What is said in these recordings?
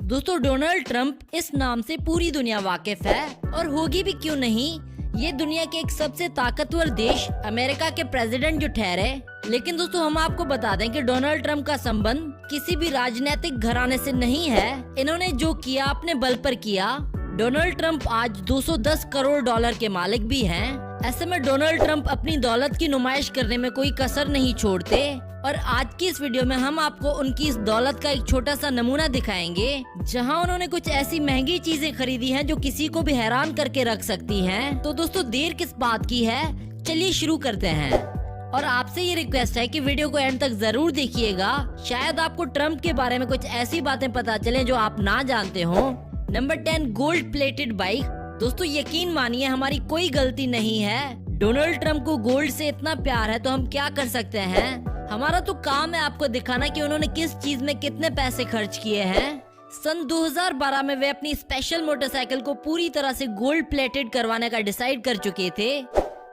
दोस्तों Donald Trump इस नाम से पूरी दुनिया वाकिफ है और होगी भी क्यों नहीं। ये दुनिया के एक सबसे ताकतवर देश अमेरिका के प्रेसिडेंट जो ठहरे। लेकिन दोस्तों हम आपको बता दें कि डोनाल्ड ट्रंप का संबंध किसी भी राजनीतिक घराने से नहीं है। इन्होंने जो किया अपने बल पर किया। डोनाल्ड ट्रंप आज 210 करोड़ डॉलर के मालिक भी हैं। ऐसे में डोनाल्ड ट्रंप अपनी दौलत की नुमाइश करने में कोई कसर नहीं छोड़ते। और आज की इस वीडियो में हम आपको उनकी इस दौलत का एक छोटा सा नमूना दिखाएंगे, जहां उन्होंने कुछ ऐसी महंगी चीजें खरीदी हैं जो किसी को भी हैरान करके रख सकती हैं। तो दोस्तों देर किस बात की है, चलिए शुरू करते हैं। और आपसे ये रिक्वेस्ट है कि वीडियो को एंड तक जरूर देखिएगा। शायद आपको ट्रंप के बारे में कुछ ऐसी बातें पता चले जो आप ना जानते हो। Number 10, gold plated bike. दोस्तों यकीन मानिए हमारी कोई गलती नहीं है। डोनाल्ड ट्रंप को गोल्ड से इतना प्यार है तो हम क्या कर सकते हैं। हमारा तो काम है आपको दिखाना कि उन्होंने किस चीज में कितने पैसे खर्च किए हैं। सन 2012 में वे अपनी स्पेशल मोटरसाइकिल को पूरी तरह से गोल्ड प्लेटेड करवाने का डिसाइड कर चुके थे।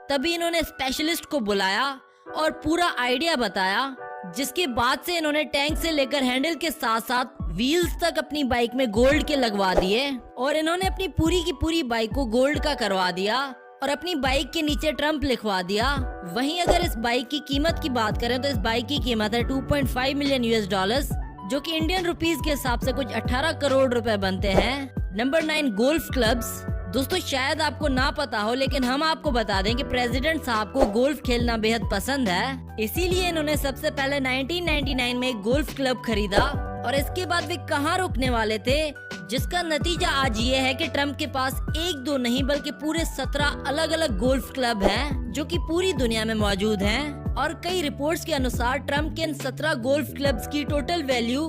तभी इन्होंने स्पेशलिस्ट को बुलाया और पूरा आइडिया बताया, जिसके बाद से इन्होंने टैंक से लेकर हैंडल के साथ साथ व्हील्स तक अपनी बाइक में गोल्ड के लगवा दिए और इन्होंने अपनी पूरी की पूरी बाइक को गोल्ड का करवा दिया और अपनी बाइक के नीचे ट्रंप लिखवा दिया। वहीं अगर इस बाइक की कीमत की बात करें तो इस बाइक की कीमत है 2.5 मिलियन US डॉलर्स, जो कि इंडियन रुपीस के हिसाब से कुछ 18 करोड़ रुपए बनते हैं। Number 9, golf clubs. दोस्तों शायद आपको ना पता हो, लेकिन हम आपको बता दें कि प्रेसिडेंट साहब को गोल्फ खेलना बेहद पसंद है। इसीलिए इन्होंने सबसे पहले 1999 में एक गोल्फ क्लब खरीदा और इसके बाद वे कहाँ रुकने वाले थे, जिसका नतीजा आज ये है कि ट्रंप के पास एक दो नहीं बल्कि पूरे 17 अलग अलग गोल्फ क्लब हैं, जो कि पूरी दुनिया में मौजूद हैं। और कई रिपोर्ट्स के अनुसार ट्रंप के इन 17 गोल्फ क्लब्स की टोटल वैल्यू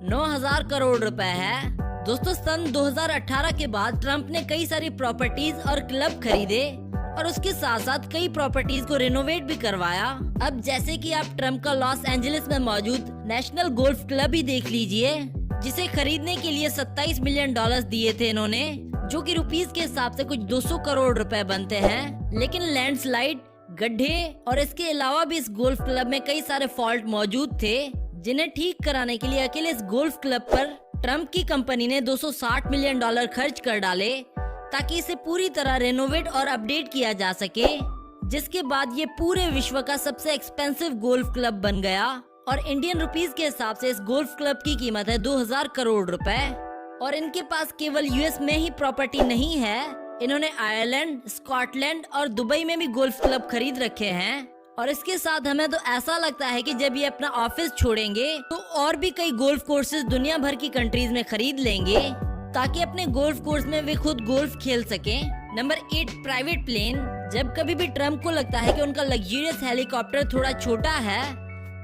9,000 करोड़ रुपए है। दोस्तों सन 2018 के बाद ट्रंप ने कई सारी प्रॉपर्टीज और क्लब खरीदे और उसके साथ साथ कई प्रॉपर्टीज को रिनोवेट भी करवाया। अब जैसे कि आप ट्रंप का लॉस एंजलिस में मौजूद नेशनल गोल्फ क्लब ही देख लीजिए, जिसे खरीदने के लिए 27 मिलियन डॉलर्स दिए थे इन्होंने, जो कि रुपीस के हिसाब से कुछ 200 करोड़ रुपए बनते हैं। लेकिन लैंडस्लाइड, गड्ढे और इसके अलावा भी इस गोल्फ क्लब में कई सारे फॉल्ट मौजूद थे, जिन्हें ठीक कराने के लिए अकेले इस गोल्फ क्लब पर ट्रंप की कंपनी ने 260 मिलियन डॉलर खर्च कर डाले, ताकि इसे पूरी तरह रेनोवेट और अपडेट किया जा सके। जिसके बाद ये पूरे विश्व का सबसे एक्सपेंसिव गोल्फ क्लब बन गया और इंडियन रुपीस के हिसाब से इस गोल्फ क्लब की कीमत है 2000 करोड़ रुपए। और इनके पास केवल US में ही प्रॉपर्टी नहीं है, इन्होंने आयरलैंड, स्कॉटलैंड और दुबई में भी गोल्फ क्लब खरीद रखे हैं। और इसके साथ हमें तो ऐसा लगता है कि जब ये अपना ऑफिस छोड़ेंगे तो और भी कई गोल्फ कोर्सेज दुनिया भर की कंट्रीज में खरीद लेंगे, ताकि अपने गोल्फ कोर्स में वे खुद गोल्फ खेल सकें। Number 8, private plane. जब कभी भी ट्रंप को लगता है कि उनका लग्जूरियस हेलीकॉप्टर थोड़ा छोटा है,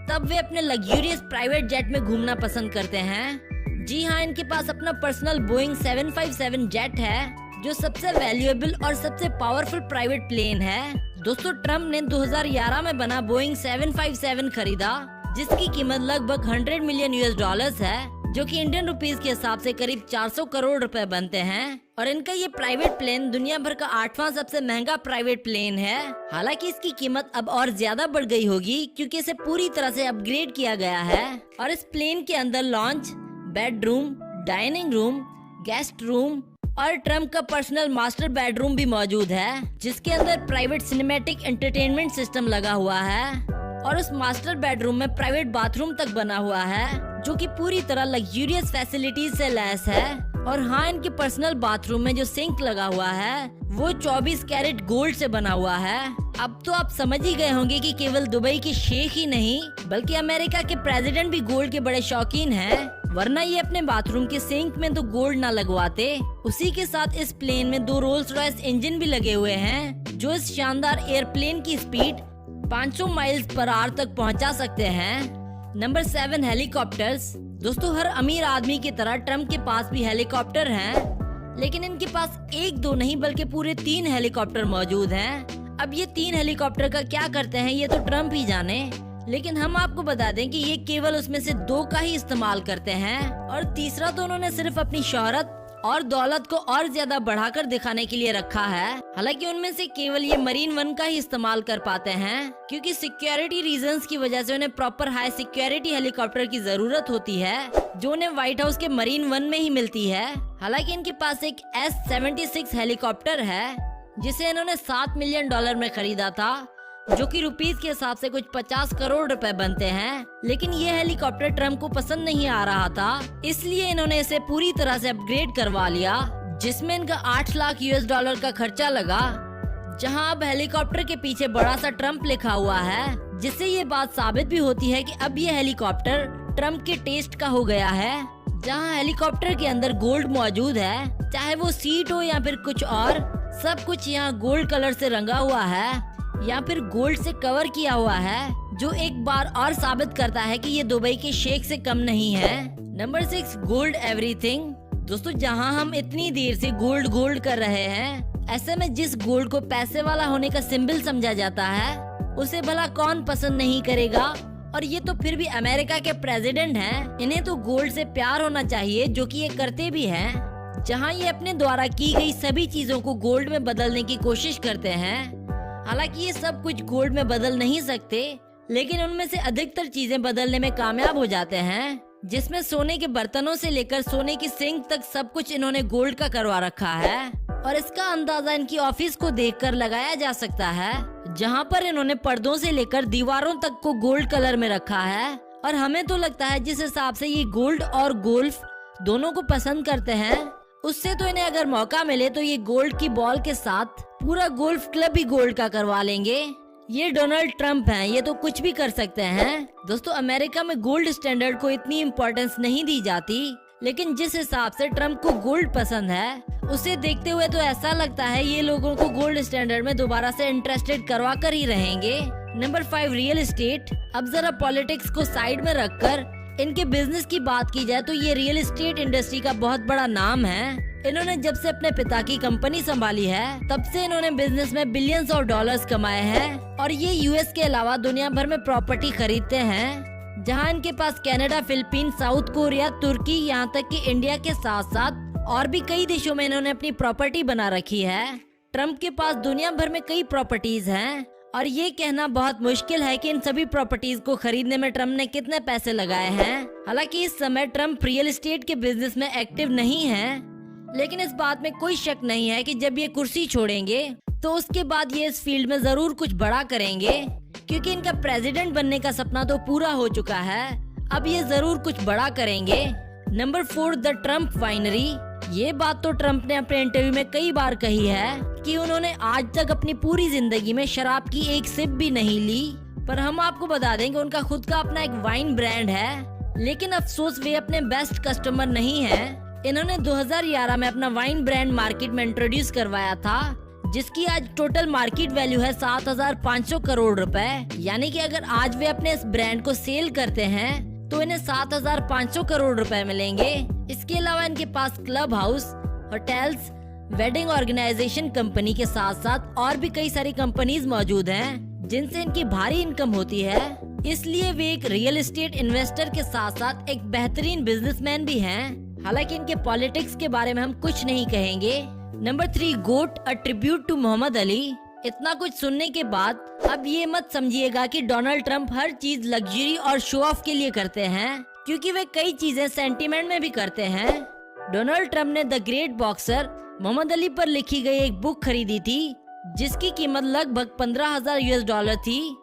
तब वे अपने लग्जूरियस प्राइवेट जेट में घूमना पसंद करते हैं। जी हाँ, इनके पास अपना पर्सनल बोइंग 757 जेट है, जो सबसे वैल्यूएबल और सबसे पावरफुल प्राइवेट प्लेन है। दोस्तों ट्रंप ने 2011 में बना बोइंग 757 खरीदा, जिसकी कीमत लगभग 100 मिलियन US डॉलर्स है, जो कि इंडियन रुपीस के हिसाब से करीब 400 करोड़ रुपए बनते हैं। और इनका ये प्राइवेट प्लेन दुनिया भर का 8वां सबसे महंगा प्राइवेट प्लेन है। हालांकि इसकी कीमत अब और ज्यादा बढ़ गई होगी, क्योंकि इसे पूरी तरह से अपग्रेड किया गया है। और इस प्लेन के अंदर launch, bedroom, dining room, guest room और ट्रंप का पर्सनल मास्टर बेडरूम भी मौजूद है, जिसके अंदर प्राइवेट सिनेमैटिक एंटरटेनमेंट सिस्टम लगा हुआ है। और उस मास्टर बेडरूम में प्राइवेट बाथरूम तक बना हुआ है, जो कि पूरी तरह लग्जूरियस फैसिलिटीज से लैस है। और हाँ, इनके पर्सनल बाथरूम में जो सिंक लगा हुआ है वो 24 कैरेट गोल्ड से बना हुआ है। अब तो आप समझ ही गए होंगे कि केवल दुबई के शेख ही नहीं बल्कि अमेरिका के प्रेसिडेंट भी गोल्ड के बड़े शौकीन हैं, वरना ये अपने बाथरूम के सिंक में तो गोल्ड ना लगवाते। उसी के साथ इस प्लेन में 2 रोल्स रॉयस इंजन भी लगे हुए हैं, जो इस शानदार एयरप्लेन की स्पीड 500 माइल्स पर आवर तक पहुंचा सकते हैं। Number 7, helicopters. दोस्तों हर अमीर आदमी की तरह ट्रंप के पास भी हेलीकॉप्टर हैं, लेकिन इनके पास एक दो नहीं बल्कि पूरे 3 हेलीकॉप्टर मौजूद हैं। अब ये 3 हेलीकॉप्टर का क्या करते हैं ये तो ट्रंप ही जाने, लेकिन हम आपको बता दें कि ये केवल उसमें से 2 का ही इस्तेमाल करते हैं और तीसरा तो उन्होंने सिर्फ अपनी शोहरत और दौलत को और ज्यादा बढ़ाकर दिखाने के लिए रखा है। हालांकि उनमें से केवल ये मरीन वन का ही इस्तेमाल कर पाते हैं, क्योंकि सिक्योरिटी रीजंस की वजह से उन्हें प्रॉपर हाई सिक्योरिटी हेलीकॉप्टर की जरूरत होती है, जो उन्हें व्हाइट हाउस के मरीन वन में ही मिलती है। हालांकि इनके पास एक S-76 हेलीकॉप्टर है, जिसे इन्होंने $7 मिलियन में खरीदा था, जो कि रुपीस के हिसाब से कुछ 50 करोड़ रुपए बनते हैं। लेकिन ये हेलीकॉप्टर ट्रम्प को पसंद नहीं आ रहा था, इसलिए इन्होंने इसे पूरी तरह से अपग्रेड करवा लिया, जिसमें इनका $8 लाख का खर्चा लगा। जहां अब हेलीकॉप्टर के पीछे बड़ा सा ट्रम्प लिखा हुआ है, जिससे ये बात साबित भी होती है कि अब ये हेलीकॉप्टर ट्रम्प के टेस्ट का हो गया है। जहां हेलीकॉप्टर के अंदर गोल्ड मौजूद है, चाहे वो सीट हो या फिर कुछ और, सब कुछ यहाँ गोल्ड कलर से रंगा हुआ है या फिर गोल्ड से कवर किया हुआ है, जो एक बार और साबित करता है कि ये दुबई के शेख से कम नहीं है। Number 6, gold everything. दोस्तों, जहां हम इतनी देर से गोल्ड कर रहे हैं, ऐसे में जिस गोल्ड को पैसे वाला होने का सिंबल समझा जाता है, उसे भला कौन पसंद नहीं करेगा। और ये तो फिर भी अमेरिका के प्रेसिडेंट हैं, इन्हें तो गोल्ड से प्यार होना चाहिए, जो कि ये करते भी हैं। जहां ये अपने द्वारा की गई सभी चीजों को गोल्ड में बदलने की कोशिश करते हैं। हालांकि ये सब कुछ गोल्ड में बदल नहीं सकते, लेकिन उनमें से अधिकतर चीजें बदलने में कामयाब हो जाते हैं, जिसमें सोने के बर्तनों से लेकर सोने की सिंक तक सब कुछ इन्होंने गोल्ड का करवा रखा है। और इसका अंदाजा इनकी ऑफिस को देखकर लगाया जा सकता है, जहां पर इन्होंने पर्दों से लेकर दीवारों तक को गोल्ड कलर में रखा है। और हमें तो लगता है जिस हिसाब से ये गोल्ड और गोल्फ दोनों को पसंद करते हैं, उससे तो इन्हें अगर मौका मिले तो ये गोल्ड की बॉल के साथ पूरा गोल्फ क्लब ही गोल्ड का करवा लेंगे। ये डोनाल्ड ट्रम्प हैं, ये तो कुछ भी कर सकते हैं। दोस्तों, अमेरिका में गोल्ड स्टैंडर्ड को इतनी इम्पोर्टेंस नहीं दी जाती, लेकिन जिस हिसाब से ट्रम्प को गोल्ड पसंद है, उसे देखते हुए तो ऐसा लगता है ये लोगों को गोल्ड स्टैंडर्ड में दोबारा से इंटरेस्टेड करवा कर ही रहेंगे। Number 5, real estate. अब जरा पॉलिटिक्स को साइड में रखकर इनके बिजनेस की बात की जाए तो ये रियल एस्टेट इंडस्ट्री का बहुत बड़ा नाम है। इन्होंने जब से अपने पिता की कंपनी संभाली है, तब से इन्होंने बिजनेस में बिलियंस ऑफ डॉलर्स कमाए हैं। और ये यूएस के अलावा दुनिया भर में प्रॉपर्टी खरीदते हैं, जहां इनके पास कनाडा, फिलीपीन, साउथ कोरिया, तुर्की, यहाँ तक कि इंडिया के साथ साथ और भी कई देशों में इन्होंने अपनी प्रॉपर्टी बना रखी है। ट्रम्प के पास दुनिया भर में कई प्रॉपर्टीज हैं, और ये कहना बहुत मुश्किल है कि इन सभी प्रॉपर्टीज को खरीदने में ट्रम्प ने कितने पैसे लगाए हैं। हालांकि इस समय ट्रम्प रियल एस्टेट के बिजनेस में एक्टिव नहीं है, लेकिन इस बात में कोई शक नहीं है कि जब ये कुर्सी छोड़ेंगे तो उसके बाद ये इस फील्ड में जरूर कुछ बड़ा करेंगे, क्योंकि इनका प्रेसिडेंट बनने का सपना तो पूरा हो चुका है। अब ये जरूर कुछ बड़ा करेंगे। Number 4, the Trump winery. ये बात तो ट्रम्प ने अपने इंटरव्यू में कई बार कही है कि उन्होंने आज तक अपनी पूरी जिंदगी में शराब की एक सिप भी नहीं ली। पर हम आपको बता दें कि उनका खुद का अपना एक वाइन ब्रांड है, लेकिन अफसोस वे अपने बेस्ट कस्टमर नहीं है। इन्होंने 2011 में अपना वाइन ब्रांड मार्केट में इंट्रोड्यूस करवाया था, जिसकी आज टोटल मार्केट वैल्यू है 7,500 करोड़ रुपए। यानी कि अगर आज वे अपने इस ब्रांड को सेल करते हैं तो इन्हें 7,500 करोड़ रुपए मिलेंगे। इसके अलावा इनके पास club house, hotels, wedding organization company के साथ साथ और भी कई सारी कंपनीज मौजूद हैं, जिनसे इनकी भारी इनकम होती है। इसलिए वे एक रियल एस्टेट इन्वेस्टर के साथ साथ एक बेहतरीन बिजनेसमैन भी हैं। हालांकि इनके पॉलिटिक्स के बारे में हम कुछ नहीं कहेंगे। Number 3, GOAT, a tribute to Muhammad Ali. इतना कुछ सुनने के बाद अब ये मत समझिएगा कि डोनाल्ड ट्रम्प हर चीज लग्जरी और शो ऑफ के लिए करते हैं, क्योंकि वे कई चीजें सेंटीमेंट में भी करते हैं। डोनाल्ड ट्रम्प ने the great boxer Muhammad Ali पर लिखी गई एक बुक खरीदी थी, जिसकी कीमत लगभग $15,000 थी।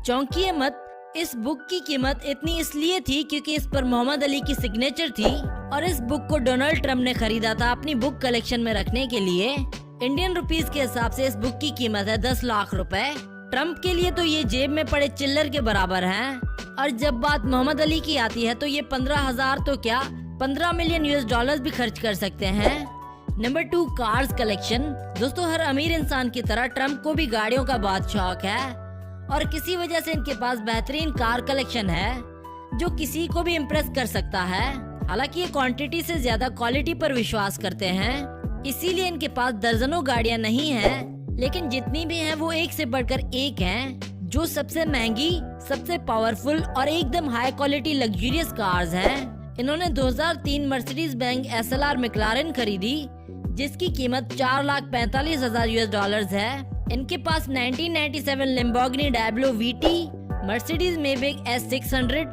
चौंकिए मत, इस बुक की कीमत इतनी इसलिए थी क्योंकि इस पर मोहम्मद अली की सिग्नेचर थी, और इस बुक को डोनाल्ड ट्रम्प ने खरीदा था अपनी बुक कलेक्शन में रखने के लिए। इंडियन रुपीस के हिसाब से इस बुक की कीमत है 10 लाख रुपए। ट्रम्प के लिए तो ये जेब में पड़े चिल्लर के बराबर हैं। और जब बात मोहम्मद अली की आती है तो ये 15,000 तो क्या $15 मिलियन भी खर्च कर सकते हैं। Number 2, cars collection. दोस्तों, हर अमीर इंसान की तरह ट्रम्प को भी गाड़ियों का बहुत शौक है, और किसी वजह से इनके पास बेहतरीन कार कलेक्शन है, जो किसी को भी इम्प्रेस कर सकता है। हालांकि ये क्वांटिटी से ज्यादा क्वालिटी पर विश्वास करते हैं, इसीलिए इनके पास दर्जनों गाड़ियां नहीं हैं, लेकिन जितनी भी हैं वो एक से बढ़कर एक हैं, जो सबसे महंगी, सबसे पावरफुल और एकदम हाई क्वालिटी लग्जरियस कार्स हैं। इन्होंने 2003 मर्सिडीज बेंज SLR मैक्लारेन खरीदी जिसकी कीमत 4,45,000 US डॉलर्स है। इनके पास 1997 लैम्बोर्गिनी डायब्लो VT, मर्सिडीज मेविक S600,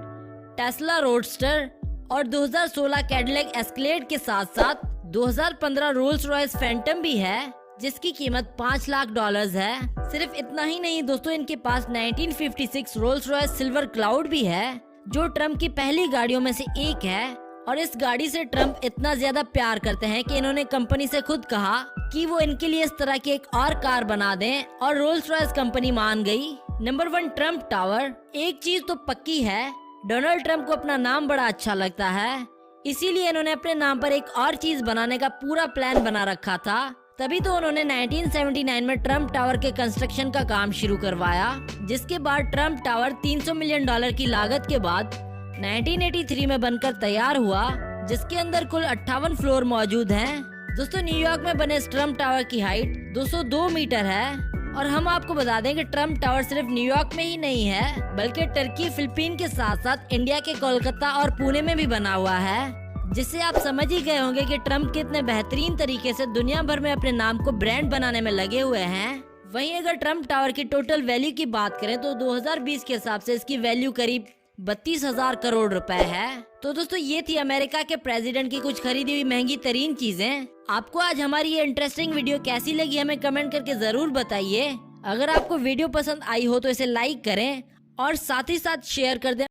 टेस्ला रोडस्टर और 2016 कैडिलैक एस्केलेड के साथ साथ 2015 रोल्स रॉयस फैंटम भी है जिसकी कीमत 5 लाख डॉलर्स है। सिर्फ इतना ही नहीं दोस्तों, इनके पास 1956 रोल्स रॉयस सिल्वर क्लाउड भी है जो ट्रम्प की पहली गाड़ियों में से एक है। और इस गाड़ी से ट्रम्प इतना ज्यादा प्यार करते हैं कि इन्होंने कंपनी से खुद कहा कि वो इनके लिए इस तरह की एक और कार बना दें और रोल्स रॉयस कंपनी मान गई। Number 1 Trump tower. एक चीज तो पक्की है, डोनाल्ड ट्रम्प को अपना नाम बड़ा अच्छा लगता है, इसीलिए इन्होंने अपने नाम पर एक और चीज बनाने का पूरा प्लान बना रखा था। तभी तो उन्होंने 1979 में ट्रम्प टावर के कंस्ट्रक्शन का काम शुरू करवाया, जिसके बाद ट्रम्प टावर 300 मिलियन डॉलर की लागत के बाद 1983 में बनकर तैयार हुआ, जिसके अंदर कुल 58 फ्लोर मौजूद हैं। दोस्तों न्यूयॉर्क में बने इस ट्रम्प टावर की हाइट 202 मीटर है। और हम आपको बता दें कि ट्रम्प टावर सिर्फ न्यूयॉर्क में ही नहीं है बल्कि टर्की, फिलीपीन के साथ साथ इंडिया के कोलकाता और पुणे में भी बना हुआ है, जिससे आप समझ ही गए होंगे कि ट्रम्प कितने बेहतरीन तरीके से दुनिया भर में अपने नाम को ब्रांड बनाने में लगे हुए हैं। वहीं अगर ट्रम्प टावर की टोटल वैल्यू की बात करें तो 2020 के हिसाब से इसकी वैल्यू करीब 32,000 करोड़ रुपए है। तो दोस्तों ये थी अमेरिका के प्रेसिडेंट की कुछ खरीदी हुई महंगी तरीन चीजें। आपको आज हमारी ये इंटरेस्टिंग वीडियो कैसी लगी हमें कमेंट करके जरूर बताइए। अगर आपको वीडियो पसंद आई हो तो इसे लाइक करें और साथ ही साथ शेयर कर दें।